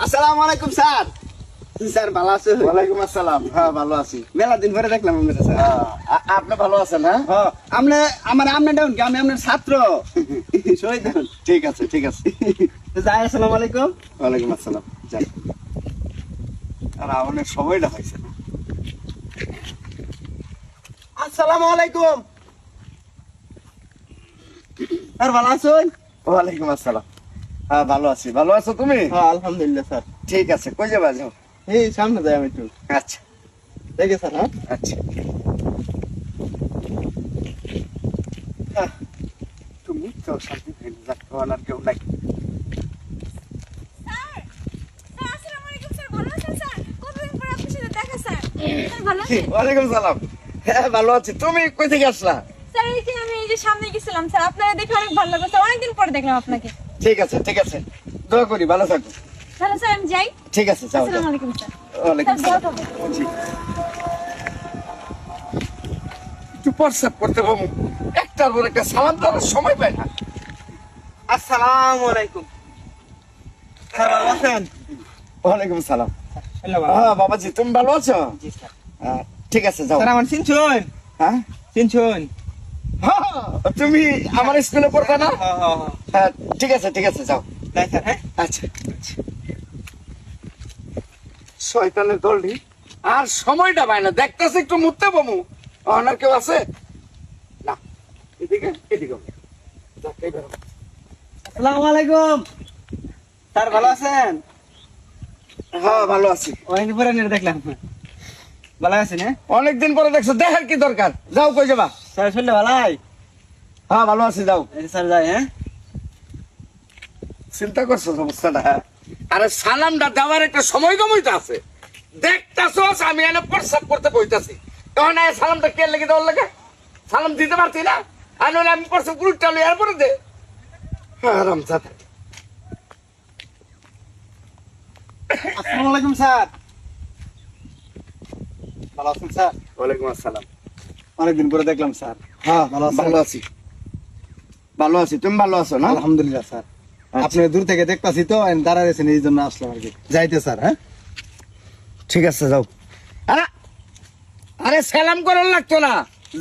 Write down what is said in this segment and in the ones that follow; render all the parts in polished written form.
আসসালামু আলাইকুম sir. Sir ভালো আছো? ওয়ালাইকুম আসসালাম। হ্যাঁ ভালো আছি। মেলা দিন পরে দেখলাম আপনারা স্যার। আপনি ভালো আছেন? হ্যাঁ হ্যাঁ, আমার ডাউন কি আমি আপনার ছাত্র। শহীদ হন। ঠিক আছে ঠিক আছে। যাই, আসসালামু আলাইকুম। ওয়ালাইকুম আসসালাম। যান। আর অনেক সময়টা হয়েছে না। আসসালামু আলাইকুম। স্যার ভালো আছেন? ওয়ালাইকুম আসসালাম। হ্যাঁ ভালো আছি। ভালো আছো তুমি? হ্যাঁ আলহামদুলিল্লাহ স্যার। ঠিক আছে, কই যাবা যাও? এই সামনে যাই আমি একটু। আচ্ছা দেখে স্যার। হ্যাঁ আচ্ছা। তুমি তো শান্তি পেয়ে যাক, আর কেউ নাই। ওয়ালাইকুম সালাম। হ্যাঁ ভালো আছি। তুমি কই থেকে আসলা? সামনে গেছিলাম স্যার, আপনারা দেখে অনেক ভালো লাগলো স্যার, অনেকদিন পরে দেখলাম আপনাকে। ঠিক আছে ঠিক আছে, দোয়া করি ভালো থাকো। তাহলে স্যার আমি যাই। ঠিক আছে যাও যাও। আসসালামু আলাইকুম স্যার। ওয়ালাইকুম স্যার, সালাম। দোয়া করবেন। জি। একটু প্রস্রাব করতে পারবো, একটার পর একটা সালাম দেওয়ার সময় পাই না। আসসালামু আলাইকুম। স্যার ভালো আছেন? ওয়ালাইকুম সালাম। হ্যালো বাবা। হ্যাঁ বাবাজি, তুমি ভালো আছো? জি স্যার। ঠিক আছে যাও। স্যার আমার চিনছুন? হ্যাঁ চিনছুন? হ্যাঁ, তুমি আমার স্কুলে পড়বে না? হ্যাঁ হ্যাঁ হ্যাঁ। হ্যাঁ ঠিক আছে ঠিক আছে যাও। যাই স্যার। হ্যাঁ আচ্ছা আচ্ছা। শয়তানের দলটি আর সময়টা পায় না, দেখতেছে একটু মুততে বমু। অনার কেউ আছে না? এদিকে এদিকে যাক, এইবার। আসসালামু আলাইকুম। স্যার ভালো আছেন? হ্যাঁ ভালো আছি। অনেকদিন পরে নিয়ে দেখলাম। ভালো আছেন? হ্যাঁ অনেকদিন পরে দেখছো, দেখার কি দরকার? যাও, কই যাবা? স্যার শুনলে ভালাই। হ্যাঁ ভালো আছি, যাও। স্যার যাই। হ্যাঁ চিন্তা করছো সমস্যাটা? আরে সালামটা দেওয়ার একটা সময় তো আছে। দেখতাছো আমি এনে প্রস্রাব করতে বইতাছি, তখন এই সালামটা কে লেগে দেওয়ার লাগে? সালাম দিতে পারছি না, আর নইলে আমি প্রস্রাব করে চালু এরপরে দে। আরাম জাদা। আসসালামু আলাইকুম স্যার। ভালো আছেন স্যার? ওয়ালাইকুম আসসালাম। অনেকদিন পরে দেখলাম স্যার। হ্যাঁ ভালো আছেন? ভালো আছি। ভালো আছি, তুমি ভালো আছো না? আলহামদুলিল্লাহ স্যার। আচ্ছা। আপনি দূর থেকে দেখতাছি তো দাঁড়াইছেন, এই জন্য আসলাম আর কি। যাইতে স্যার। হ্যাঁ ঠিক আছে যাও। আরে আরে সালাম করার লাগতো না,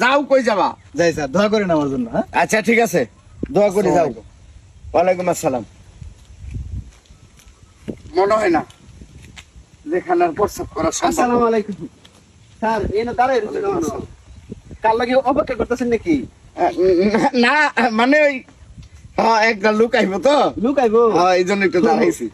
যাও, কই যাবা? যাই স্যার, দোয়া করেন আমার জন্য। হ্যাঁ আচ্ছা ঠিক আছে, দোয়া করে যাও। আসসালামু ওয়ালাইকুম আসসালাম। মনে হয় না যেখানে আর প্রস্রাব করা সম্ভব। আসসালামু আলাইকুম স্যার। এই না দাঁড়াই রয়েছেন এখনো। কার লাগে অপেক্ষা করতেছেন নাকি? না মানে ওই, হ্যাঁ একটা লুক আইবো তো, লুক আইবো? হ্যাঁ এই জন্য একটু দাঁড়াইছি।